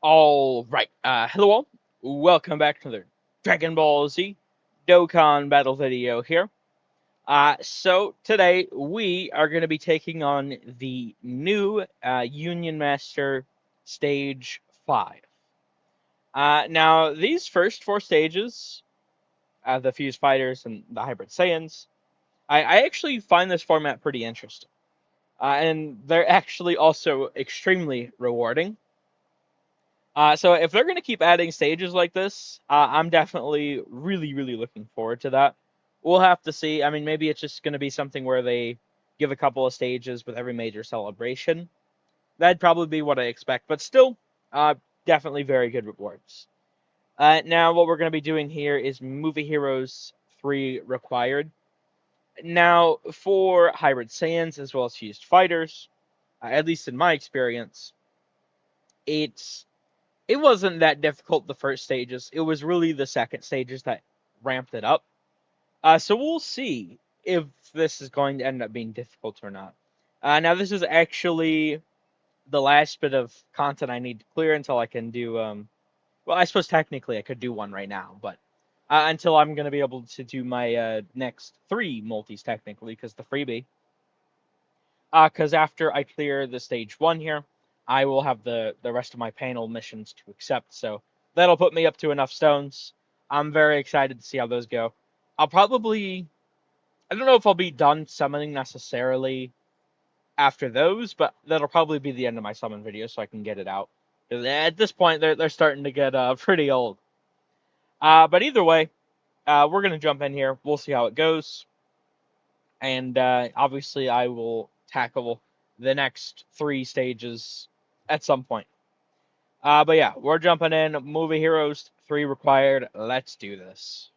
All right. Hello all. Welcome back to the Dragon Ball Z Dokkan battle video here. So today we are going to be taking on the new Union Master Stage 5. Now, these first four stages, the Fused Fighters and the Hybrid Saiyans, I actually find this format pretty interesting. And they're actually also extremely rewarding. So if they're going to keep adding stages like this, I'm definitely really looking forward to that. We'll have to see. I mean, maybe it's just going to be something where they give a couple of stages with every major celebration. That'd probably be what I expect, but still, definitely very good rewards. Now, what we're going to be doing here is Movie Heroes 3 required. Now, for Hybrid Saiyans as well as Fused Fighters, at least in my experience, it's it wasn't that difficult the first stages. It was really the second stages that ramped it up. So we'll see if this is going to end up being difficult or not. Now this is actually the last bit of content I need to clear until I can do. Well, I suppose technically I could do one right now, but until I'm going to be able to do my next three multis technically, because the freebie. Because after I clear the stage one here, I will have the rest of my panel missions to accept. So that'll put me up to enough stones. I'm very excited to see how those go. I'll probably, I don't know if I'll be done summoning necessarily after those, but that'll probably be the end of my summon video, so I can get it out. At this point, they're starting to get pretty old. But either way, we're gonna jump in here. We'll see how it goes, and obviously I will tackle the next three stages at some point. But yeah, we're jumping in. Movie Heroes 3 required. Let's do this.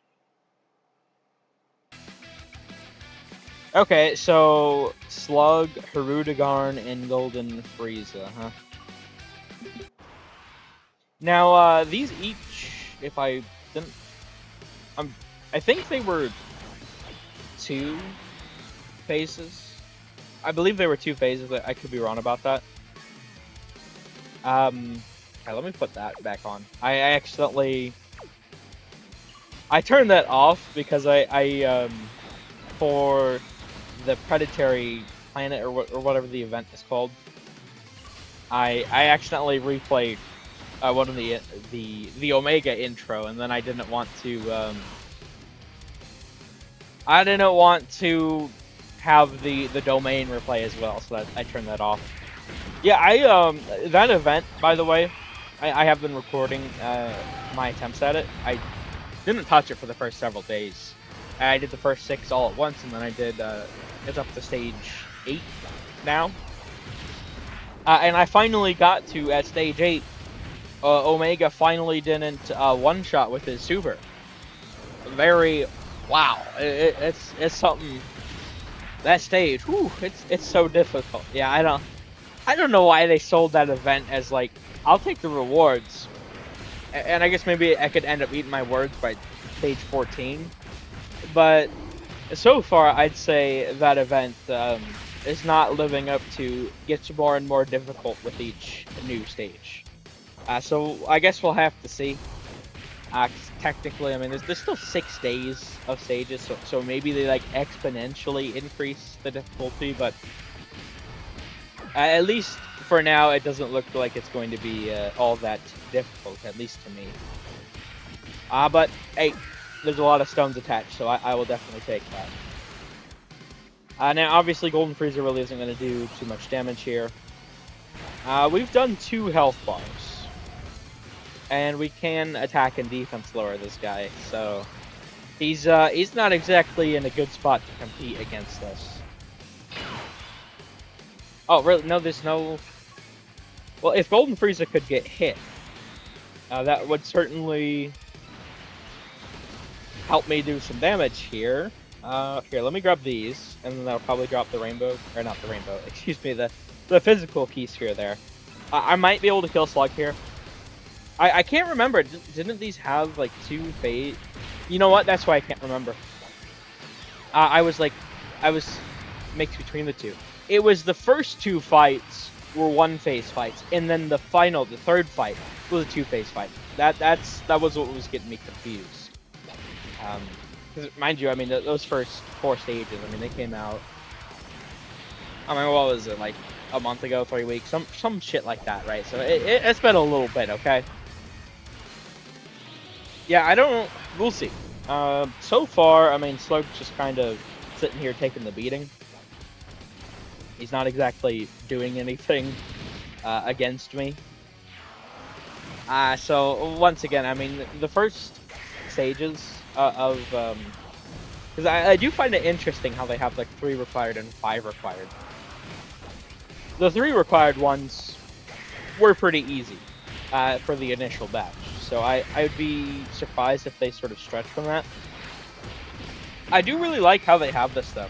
Okay, so Slug, Hirudegarn, and Golden Frieza, huh? Now, these each, if I didn't, I think they were two phases. I believe they were two phases. I could be wrong about that. Okay, let me put that back on. I accidentally I turned that off because I for the Predatory Planet or whatever the event is called. I accidentally replayed one of the Omega intro, and then I didn't want to have the domain replay as well, so I turned that off. Yeah, that event, by the way, I have been recording my attempts at it. I didn't touch it for the first several days. I did the first 6 all at once, and then I did it's up to stage 8 now. And I finally got to at stage 8. Omega finally didn't one-shot with his super. Very wow. It's something. That stage, whew, it's so difficult. Yeah, I don't know why they sold that event as like, I'll take the rewards, and I guess maybe I could end up eating my words by stage 14. But so far, I'd say that event is not living up to, gets more and more difficult with each new stage. So I guess we'll have to see. Technically, I mean, there's still 6 days of stages, so maybe they like exponentially increase the difficulty, but at least for now, it doesn't look like it's going to be all that difficult, at least to me. But hey, there's a lot of stones attached, so I will definitely take that. Now, obviously, Golden Frieza really isn't going to do too much damage here. We've done 2 health bars. And we can attack and defense lower this guy, so he's not exactly in a good spot to compete against us. Oh, really? No, there's no... Well, if Golden Frieza could get hit, that would certainly help me do some damage here. Here, let me grab these, and then I'll probably drop the rainbow, or not the rainbow, excuse me, the physical piece here there. I might be able to kill Slug here. I can't remember. Didn't these have like 2 phase? You know what? That's why I can't remember. I was mixed between the two. It was the first 2 fights were one-phase fights, and then the third fight, was a two-phase fight. That was what was getting me confused. Because mind you, I mean, those first 4 stages, I mean, they came out. I mean, what was it, like a month ago, 3 weeks, some shit like that, right? So it's been a little bit, okay. Yeah, we'll see. So far, I mean, Slurp's just kind of sitting here taking the beating. He's not exactly doing anything against me. So once again, I mean, the first stages of because I do find it interesting how they have like 3 required and 5 required. The 3 required ones were pretty easy for the initial batch, so I'd be surprised if they sort of stretch from that. I do really like how they have this though.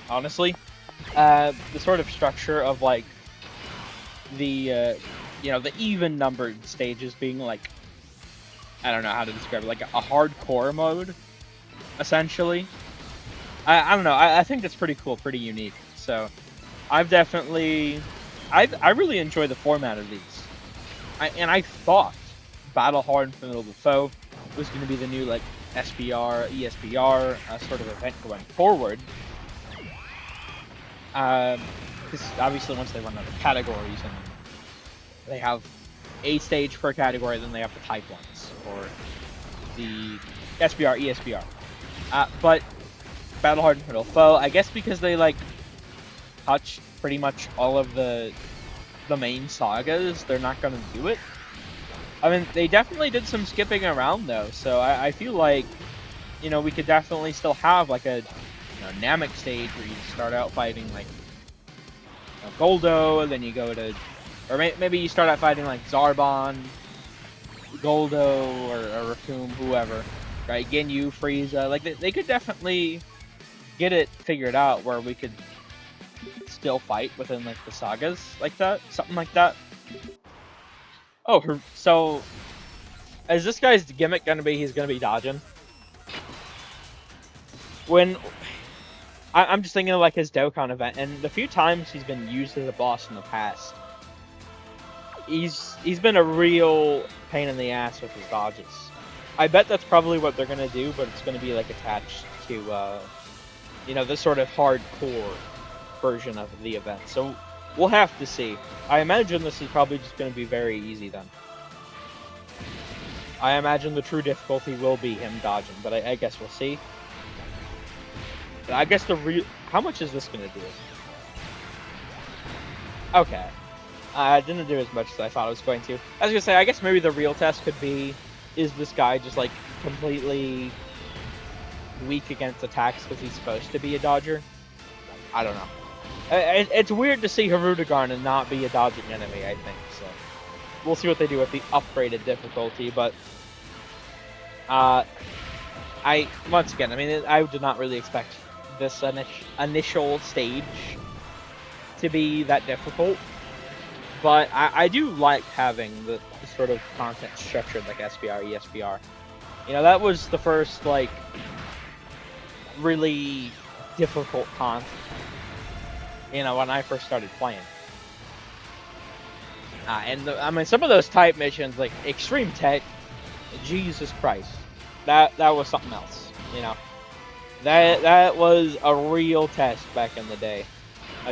Honestly, the sort of structure of like the the even numbered stages being like, I don't know how to describe it, like a hardcore mode, essentially. I don't know. I think that's pretty cool, pretty unique. So I've definitely, I really enjoy the format of these. I thought Battle Hard and Formidable Foe was going to be the new like SBR, ESBR sort of event going forward. Because obviously once they run out of categories and they have a stage per category, then they have the type ones or the SBR, ESBR. But Battle Hard and Formidable Foe, I guess because they like touch pretty much all of the main sagas, they're not going to do it. I mean, they definitely did some skipping around though, so I feel like, we could definitely still have like a Namek stage where you start out fighting like Goldo, and then you go to, or maybe you start out fighting like Zarbon, Goldo, or Raccoon, whoever, right? Ginyu, Frieza, like they could definitely get it figured out where we could still fight within like the sagas like that, something like that. Oh, so is this guy's gimmick gonna be he's gonna be dodging? When I'm just thinking of like his Dokkan event, and the few times he's been used as a boss in the past, he's been a real pain in the ass with his dodges. I bet that's probably what they're gonna do, but it's gonna be like attached to this sort of hardcore version of the event. So we'll have to see. I imagine this is probably just gonna be very easy then. I imagine the true difficulty will be him dodging, but I guess we'll see. I guess how much is this gonna do? Okay. I didn't do as much as I thought it was going to. I was gonna say, I guess maybe the real test could be, is this guy just like completely weak against attacks because he's supposed to be a dodger? I don't know. It's weird to see Hirudegarn and not be a dodging enemy, I think, so. We'll see what they do with the upgraded difficulty, but once again, I mean, I did not really expect this initial stage to be that difficult, but I do like having the sort of content structured like SBR, ESBR. That was the first, like, really difficult content, when I first started playing. I mean, some of those type missions, like Extreme Tech, Jesus Christ, that was something else. That was a real test back in the day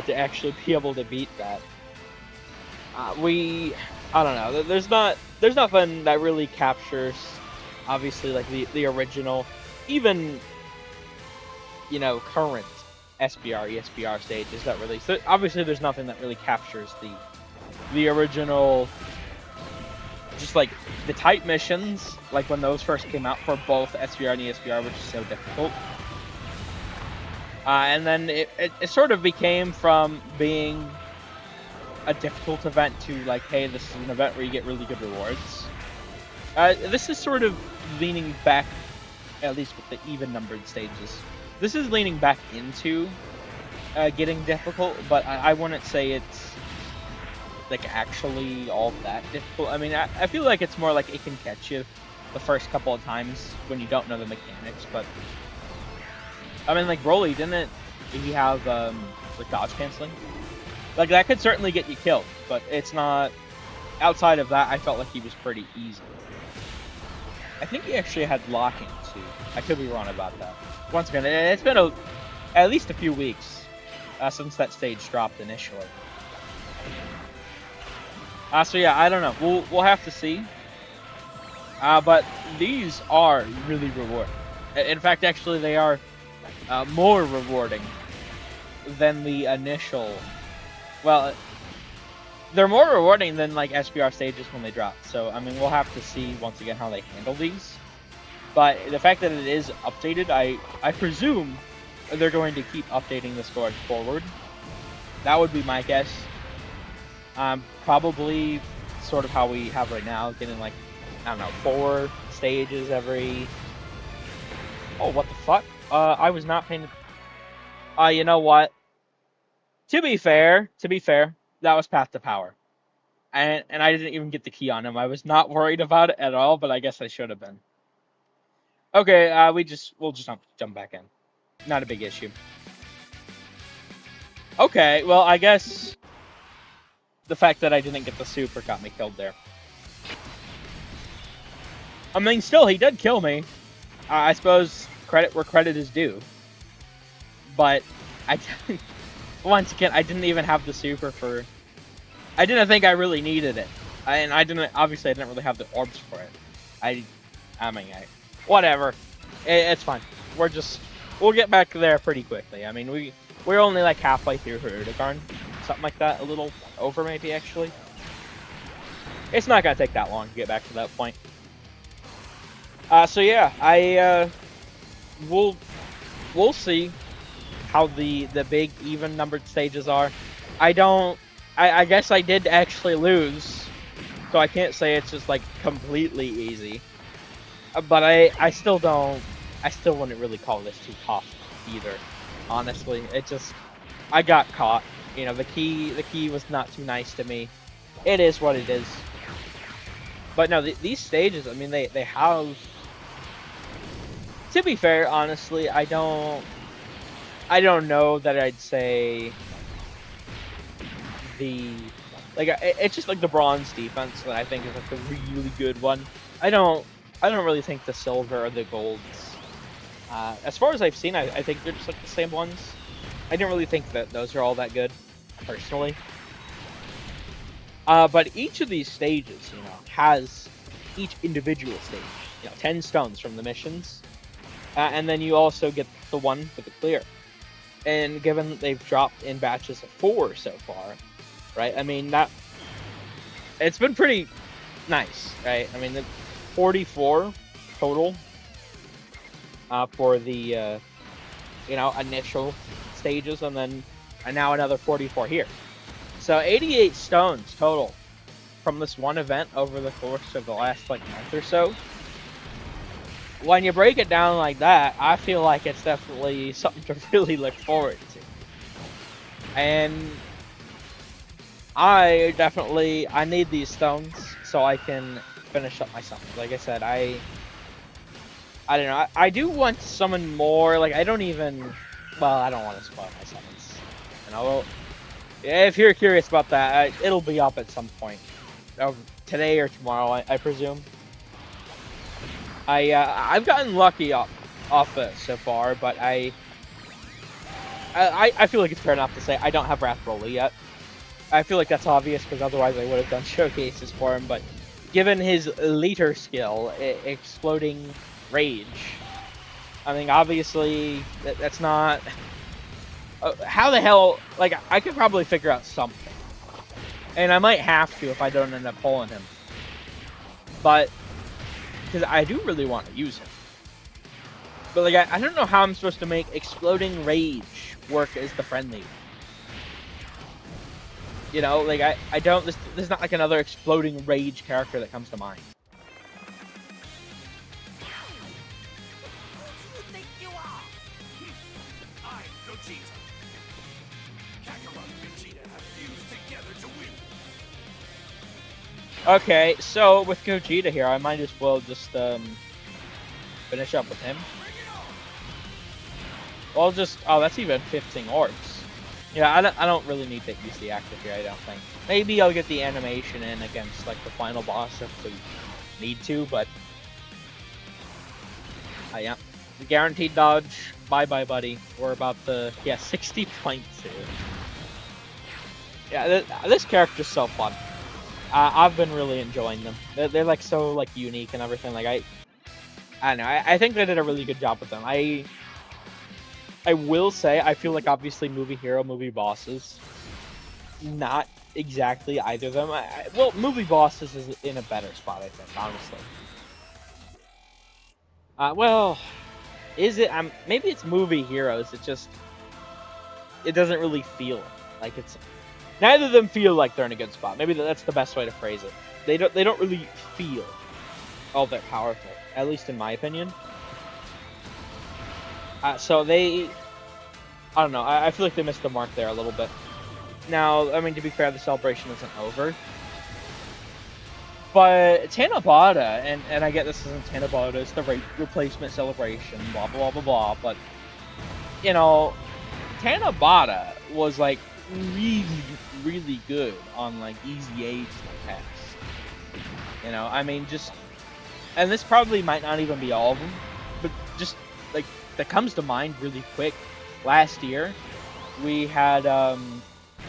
to actually be able to beat that. I don't know. There's nothing that really captures, obviously, like the original, even current SBR, ESBR stages that release. Obviously, there's nothing that really captures the original, just like the type missions, like when those first came out for both SBR and ESBR, which is so difficult. And then it sort of became from being a difficult event to like, hey, this is an event where you get really good rewards. This is sort of leaning back, at least with the even-numbered stages. This is leaning back into getting difficult, but I wouldn't say it's like actually all that difficult. I mean, I feel like it's more like it can catch you the first couple of times when you don't know the mechanics, but I mean, like Broly, didn't he have like dodge canceling? Like, that could certainly get you killed, but it's not... Outside of that, I felt like he was pretty easy. I think he actually had locking, too. I could be wrong about that. Once again, it's been at least a few weeks since that stage dropped initially. So yeah, I don't know. We'll have to see. But these are really rewarding. In fact, actually, they are more rewarding than the initial. Well, they're more rewarding than like SPR stages when they drop. So I mean, we'll have to see once again how they handle these. But the fact that it is updated, I presume they're going to keep updating this going forward. That would be my guess. Probably sort of how we have right now, getting like, I don't know, 4 stages every... Oh, what the fuck? I was not paying... you know what? To be fair, that was Path to Power. And I didn't even get the key on him. I was not worried about it at all, but I guess I should have been. Okay, we'll just jump back in. Not a big issue. Okay, well, I guess the fact that I didn't get the super got me killed there. I mean, still, he did kill me. I suppose credit where credit is due. But once again, I didn't even have the super for... I didn't think I really needed it. Obviously, I didn't really have the orbs for it. I mean, whatever. It's fine. We'll get back there pretty quickly. I mean, we're only like halfway through her Dokkan. Something like that, a little over maybe, actually. It's not gonna take that long to get back to that point. So yeah, we'll see how the big even numbered stages are. I guess I did actually lose, so I can't say it's just like completely easy. But I still wouldn't really call this too tough either. Honestly, I got caught. You know, the key was not too nice to me. It is what it is. But no, these stages, I mean, they have... To be fair, honestly, I don't know that I'd say it's just like the bronze defense that I think is like a really good one. I don't really think the silver or the golds. As far as I've seen, I think they're just like the same ones. I didn't really think that those are all that good, personally. But each of these stages, you know, has each individual stage. You know, 10 stones from the missions. And then you also get the one for the clear. And given that they've dropped in batches of 4 so far, right? I mean, it's been pretty nice, right? I mean, the 44 total for the, initial stages, and now another 44 here. So 88 stones total from this one event over the course of the last, like, month or so. When you break it down like that, I feel like it's definitely something to really look forward to. And I need these stones so I can finish up my summons. Like I said, I don't know. I do want to summon more. Like, I don't want to spoil my summons. You know, if you're curious about that, it'll be up at some point. Today or tomorrow, I presume. I've gotten lucky off it so far, but I feel like it's fair enough to say I don't have Wrath Broly yet. I feel like that's obvious because otherwise I would have done showcases for him, but given his leader skill, exploding rage, I mean, obviously that's not... how the hell... Like, I could probably figure out something. And I might have to if I don't end up pulling him. But... because I do really want to use him. But, like, I don't know how I'm supposed to make Exploding Rage work as the friendly. You know, like, I don't... There's not, like, another Exploding Rage character that comes to mind. Okay, so with Gogeta here, I might as well just finish up with him. Well, oh, that's even 15 orbs. Yeah, I don't really need that UC active here, I don't think. Maybe I'll get the animation in against, like, the final boss if we need to, but... yeah. The guaranteed dodge. Bye-bye, buddy. We're about to... Yeah, 60.2. Yeah, this character's so fun. I've been really enjoying them. They're like, so, like, unique and everything. Like, I don't know. I think they did a really good job with them. I will say, I feel like, obviously, movie hero, movie bosses... Not exactly either of them. Well, movie bosses is in a better spot, I think, honestly. Well, is it? Maybe it's movie heroes. It doesn't really feel like it's. Neither of them feel like they're in a good spot. Maybe that's the best way to phrase it. They don't really feel all that powerful, at least in my opinion. So I don't know. I feel like they missed the mark there a little bit. Now, I mean, to be fair, the celebration isn't over. But Tanabata, and I get this isn't Tanabata, it's the replacement celebration, blah, blah, blah, blah, but, you know, Tanabata was, like, really, really good on, like, easy age attacks. You know, I mean, just, and this probably might not even be all of them, but just, like, that comes to mind really quick. Last year, we had,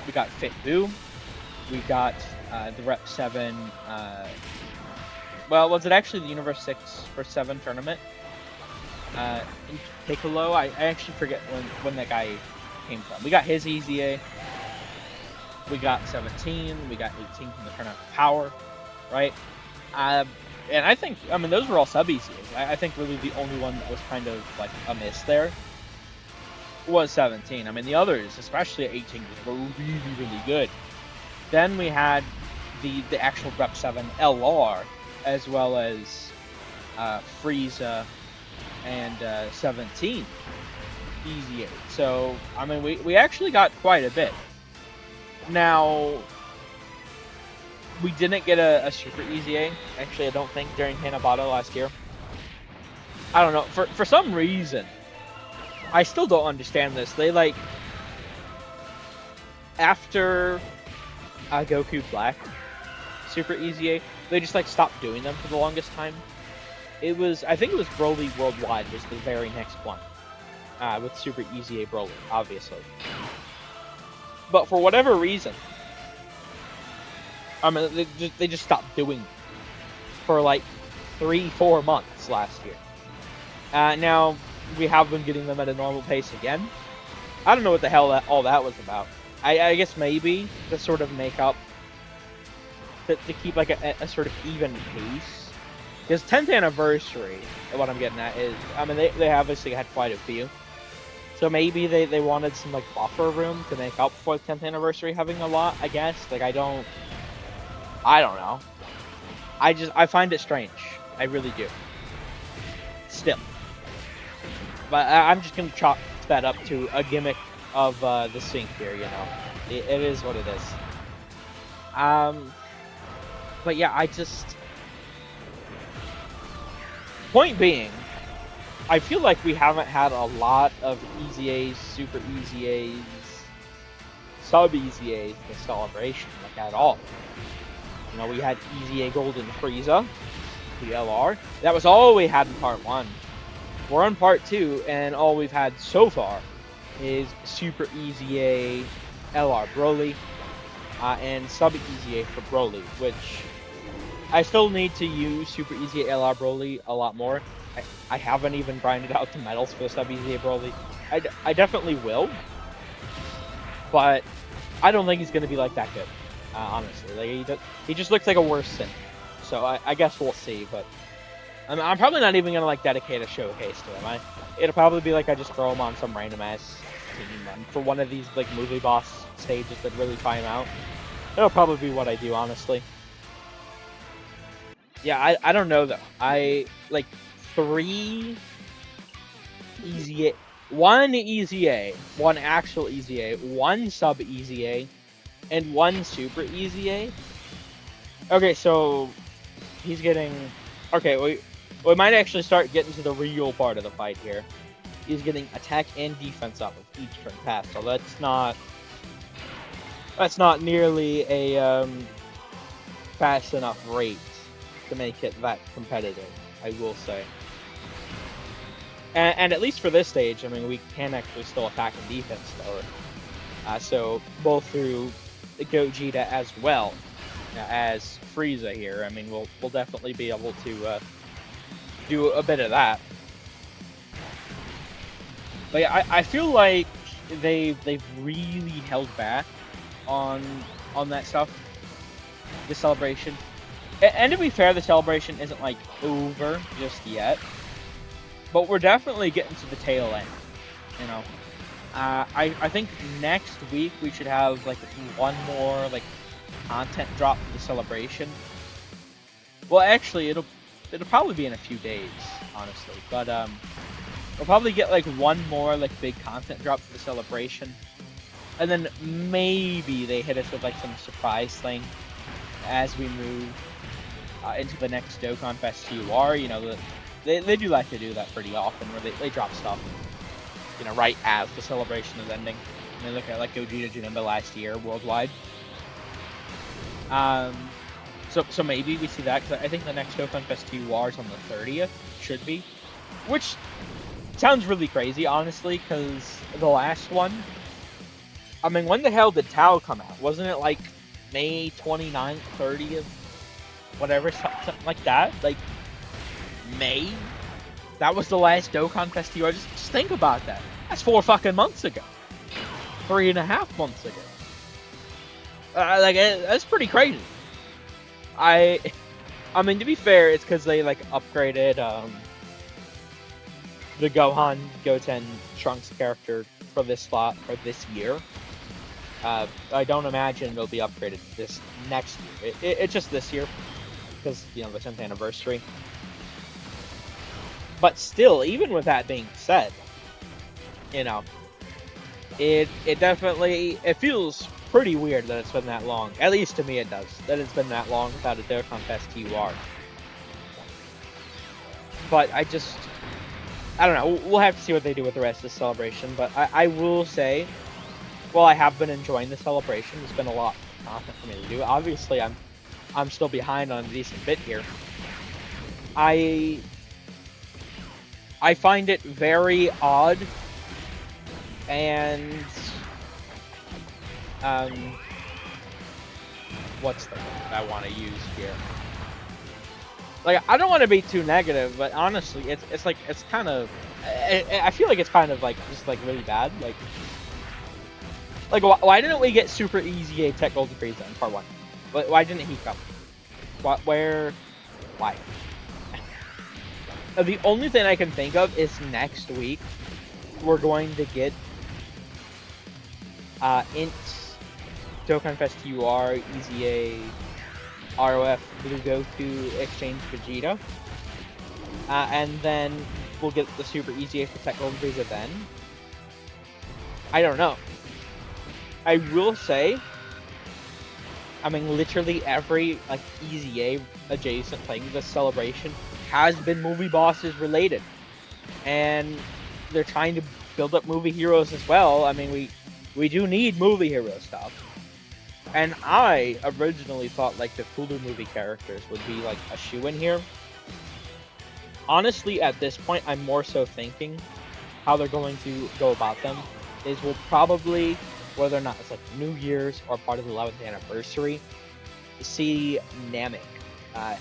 we got Fit Boo, we got the Rep 7, well, was it actually the Universe 6 for 7 tournament? In Piccolo, I actually forget when that guy came from. We got his EZA, we got 17, we got 18 from the tournament Power, right? And I think, I mean, those were all sub-EZAs. I think really the only one that was kind of, like, a miss there was 17. I mean, the others, especially at 18, were really, really good. Then we had the actual Rep 7 LR, as well as Frieza and 17 Easy 8. So, I mean, we actually got quite a bit. Now, we didn't get a Super Easy A, actually, I don't think, during Hanabata last year. I don't know, for some reason, I still don't understand this. They, like, after Goku Black Super Easy A, they just, like, stopped doing them for the longest time. I think it was Broly Worldwide was the very next one, with Super Easy A Broly, obviously. But for whatever reason, I mean, they just stopped doing them for, like, 3-4 months last year. Now, we have been getting them at a normal pace again. I don't know what the hell all that was about. I guess maybe to sort of make up, to keep like a sort of even pace. Because 10th anniversary, what I'm getting at is, I mean, they obviously had quite a few. So maybe they wanted some, like, buffer room to make up for the 10th anniversary having a lot, I guess. Like, I don't know. I find it strange. I really do. Still. But I'm just going to chalk that up to a gimmick of the sync here, you know. It is what it is. But yeah, point being, I feel like we haven't had a lot of Easy A's, Super Easy A's, Sub Easy A's in the celebration, like, at all. You know, we had Easy A Golden Frieza, the LR. That was all we had in Part 1. We're on Part 2, and all we've had so far is Super Easy A LR Broly, and Sub Easy A for Broly, which I still need to use Super Easy A LR Broly a lot more. I haven't even grinded out the medals for the Sub Easy A Broly. I definitely will, but I don't think he's going to be, like, that good, honestly. Like, he just looks like a worse Sith, so I guess we'll see, but I'm probably not even going to, like, dedicate a showcase to him. It'll probably be like I just throw him on some random-ass team, and for one of these, like, movie boss stages that really try him out. It'll probably be what I do, honestly. Yeah, I don't know, though. Like, 3 Easy A, 1 Easy A, 1 actual Easy A, 1 Sub Easy A, and 1 Super Easy A. Okay, so he's getting... Okay, we might actually start getting to the real part of the fight here. He's getting attack and defense up with each turn pass, so let's not That's not nearly a fast enough rate to make it that competitive, I will say. And at least for this stage, I mean, we can actually still attack and defense though. So both through Gogeta as well as Frieza here, I mean, we'll definitely be able to do a bit of that. But yeah, I feel like they've really held back on that stuff. The celebration, and to be fair, the celebration isn't like over just yet, but we're definitely getting to the tail end. You know, I think next week we should have like one more like content drop for the celebration. Well, actually, it'll probably be in a few days, honestly. But we'll probably get like one more like big content drop for the celebration, and then maybe they hit us with like some surprise thing as we move into the next Dokkan Fest TUR. You know, they do like to do that pretty often, where they drop stuff, you know, right as the celebration is ending. And they look at like Gogeta Janemba last year worldwide. So maybe we see that, because I think the next Dokkan Fest TUR is on the 30th, should be, which sounds really crazy, honestly, because the last one, I mean, when the hell did Tao come out? Wasn't it like May 29th, 30th, whatever, something like that? Like, May? That was the last Dokkan Fest TUR. Just think about that. That's 4 fucking months ago. 3.5 months ago. Like, that's pretty crazy. I mean, to be fair, it's because they, like, upgraded, the Gohan, Goten, Trunks character for this slot, or this year. I don't imagine it'll be upgraded this next year. It's just this year, because, you know, the 10th anniversary. But still, even with that being said, you know, it definitely, it feels pretty weird that it's been that long. At least to me it does, that it's been that long without a Dokkan Fest TUR. But I don't know, we'll have to see what they do with the rest of the celebration, but I will say, well, I have been enjoying the celebration. There's been a lot of content for me to do. Obviously, I'm still behind on a decent bit here. I find it very odd, and what's the word I want to use here? Like, I don't want to be too negative, but honestly, it's like, it's kind of, I feel like it's kind of like just like really bad. Like why didn't we get Super Easy A Tech Golden Frieza in part 1? Why didn't he come? Why? The only thing I can think of is next week we're going to get Int, Dokkan Fest TUR, Easy A, ROF, Blue Goku, Exchange Vegeta. And then we'll get the Super Easy A for Tech Golden Frieza then. I don't know. I will say, I mean, literally every like Easy A adjacent thing this celebration has been movie bosses related, and they're trying to build up movie heroes as well. I mean, we do need movie hero stuff, and I originally thought like the cooler movie characters would be like a shoe-in here. Honestly, at this point, I'm more so thinking how they're going to go about them is we'll probably, whether or not it's like New Year's or part of the 11th anniversary, see Namek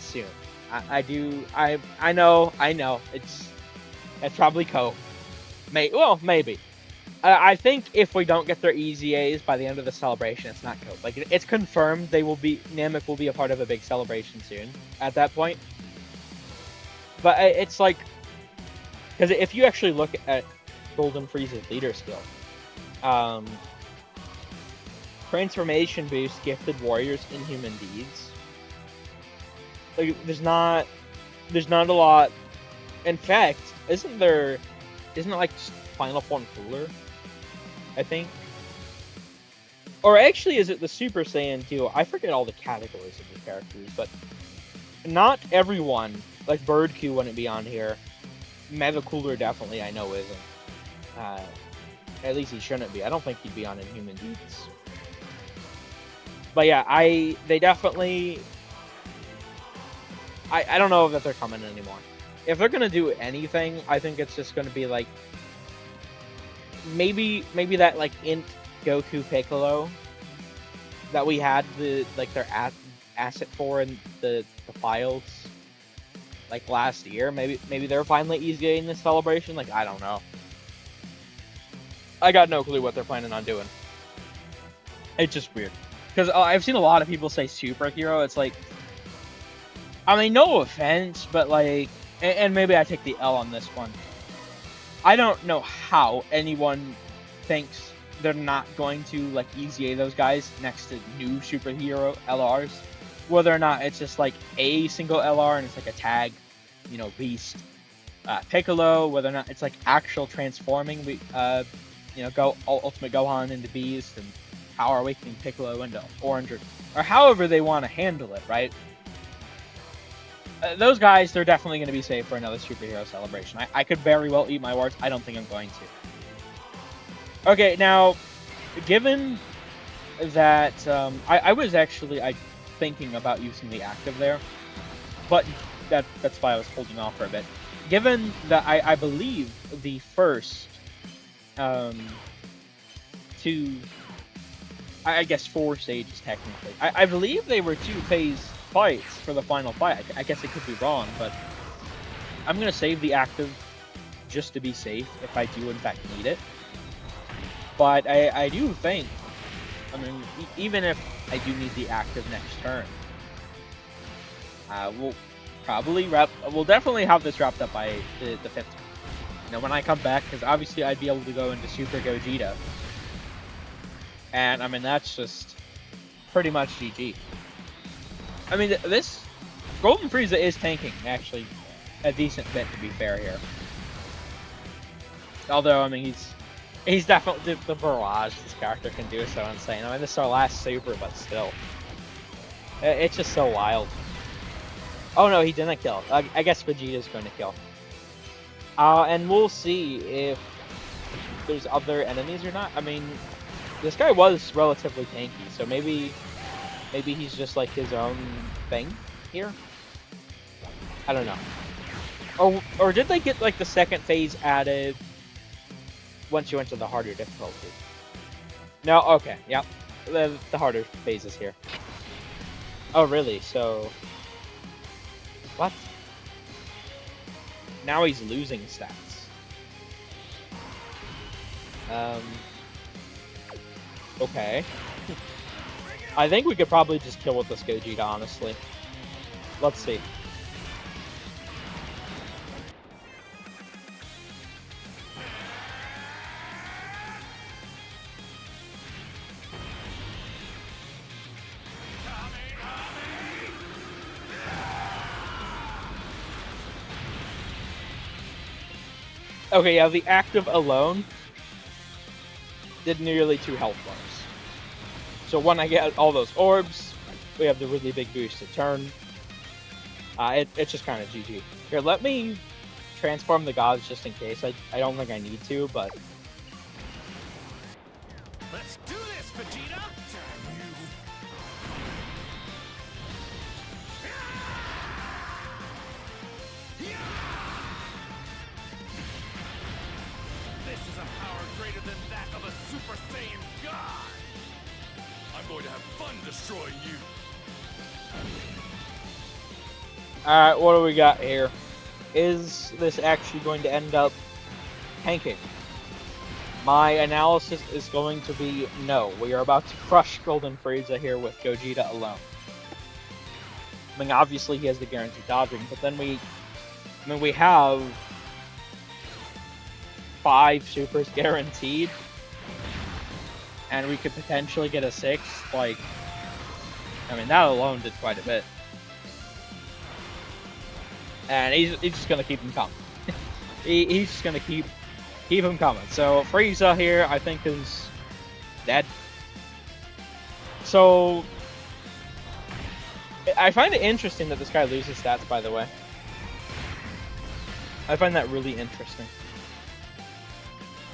soon. I know, it's probably Cope. Maybe. I think if we don't get their Easy A's by the end of the celebration, it's not Cope. Like, it's confirmed Namek will be a part of a big celebration soon at that point. But it's like, because if you actually look at Golden Frieza's leader skill, transformation boost, gifted warriors, inhuman deeds. Like, there's not a lot. In fact, isn't it like final form cooler? I think. Or actually, is it the Super Saiyan 2? I forget all the categories of the characters, but not everyone, like Bird Q wouldn't be on here. Mega Cooler definitely, I know, isn't. At least he shouldn't be. I don't think he'd be on Inhuman Deeds. But yeah, they definitely, I don't know that they're coming anymore. If they're gonna do anything, I think it's just gonna be like maybe that like Int Goku Piccolo that we had their asset for in the files like last year. Maybe they're finally easing this celebration. Like, I don't know. I got no clue what they're planning on doing. It's just weird because I've seen a lot of people say superhero. It's like, I mean, no offense, but like, and maybe I take the L on this one. I don't know how anyone thinks they're not going to like EZA those guys next to new superhero LRs. Whether or not it's just like a single LR and it's like a tag, Beast, Piccolo. Whether or not it's like actual transforming, go Ultimate Gohan into Beast and Power Awakening Piccolo into Orange, or however they want to handle it, right? Those guys, they're definitely going to be safe for another superhero celebration. I could very well eat my words. I don't think I'm going to. Okay, now, given that I was actually thinking about using the active there, but that's why I was holding off for a bit. Given that I believe the first two, I guess 4 stages technically, I believe they were 2-phase fights for the final fight. I guess I could be wrong, but I'm gonna save the active just to be safe if I do in fact need it. But I do think, I mean, even if I do need the active next turn, we'll definitely have this wrapped up by the 5th turn. When I come back, because obviously I'd be able to go into Super Gogeta, and I mean that's just pretty much GG. I mean, this Golden Frieza is tanking, actually, a decent bit, to be fair here. Although, I mean, he's definitely the barrage this character can do is so insane. I mean, this is our last super, but still. It's just so wild. Oh no, he didn't kill. I guess Vegeta's going to kill. And we'll see if there's other enemies or not. I mean, this guy was relatively tanky, so maybe he's just like his own thing here. I don't know. Or did they get like the 2nd phase added once you went to the harder difficulty? No, okay, yep. The harder phase is here. Oh really? So what? Now he's losing stats. Okay. I think we could probably just kill with this Gogeta, honestly. Let's see. Okay, yeah, the active alone did nearly 2 health bars. So when I get all those orbs, we have the really big boost to turn. It's just kind of GG. Here, let me transform the gods just in case. I don't think I need to, but... Let's do this, Vegeta! This is a power greater than that of a Super Saiyan God! I'm going to have fun destroying you! Alright, what do we got here? Is this actually going to end up tanking? My analysis is going to be no. We are about to crush Golden Frieza here with Gogeta alone. I mean, obviously he has the guaranteed dodging, but then we have 5 supers guaranteed, and we could potentially get a 6th. Like, I mean, that alone did quite a bit. And he's just gonna keep him coming. he's just gonna keep him coming. So Frieza here, I think, is dead. So I find it interesting that this guy loses stats, by the way. I find that really interesting.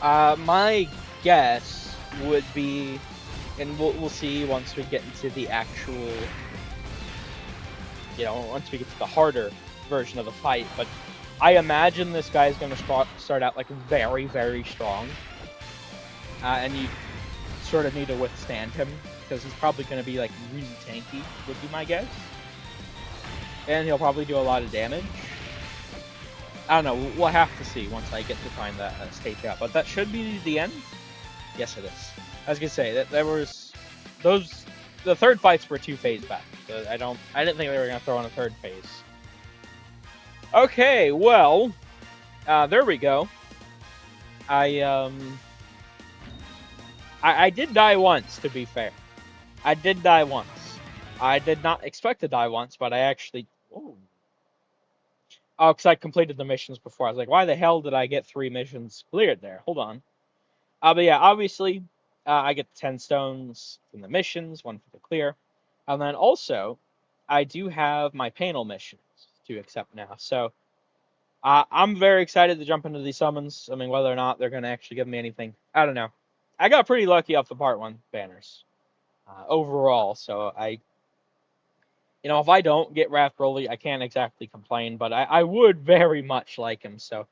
My guess would be and we'll see once we get into the actual, once we get to the harder version of the fight. But I imagine this guy is going to start out like very, very strong, and you sort of need to withstand him because he's probably going to be like really tanky, would be my guess, and he'll probably do a lot of damage. I don't know. We'll have to see once I get to find that stage out. But that should be the end. Yes, it is. I was gonna say that there was those. The third fights were 2-phase back. So I didn't think they were gonna throw in a third phase. Okay, well, there we go. I did die once. To be fair, I did die once. I did not expect to die once, but I actually. Oh, because I completed the missions before. I was like, why the hell did I get 3 missions cleared there? Hold on. But yeah, obviously, I get 10 stones from the missions, 1 for the clear. And then also, I do have my panel missions to accept now. So I'm very excited to jump into these summons. I mean, whether or not they're going to actually give me anything, I don't know. I got pretty lucky off the Part 1 banners overall. So if I don't get Raph Broly, I can't exactly complain. But I would very much like him. So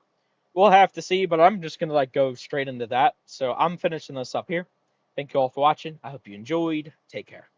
we'll have to see, but I'm just going to go straight into that. So I'm finishing this up here. Thank you all for watching. I hope you enjoyed. Take care.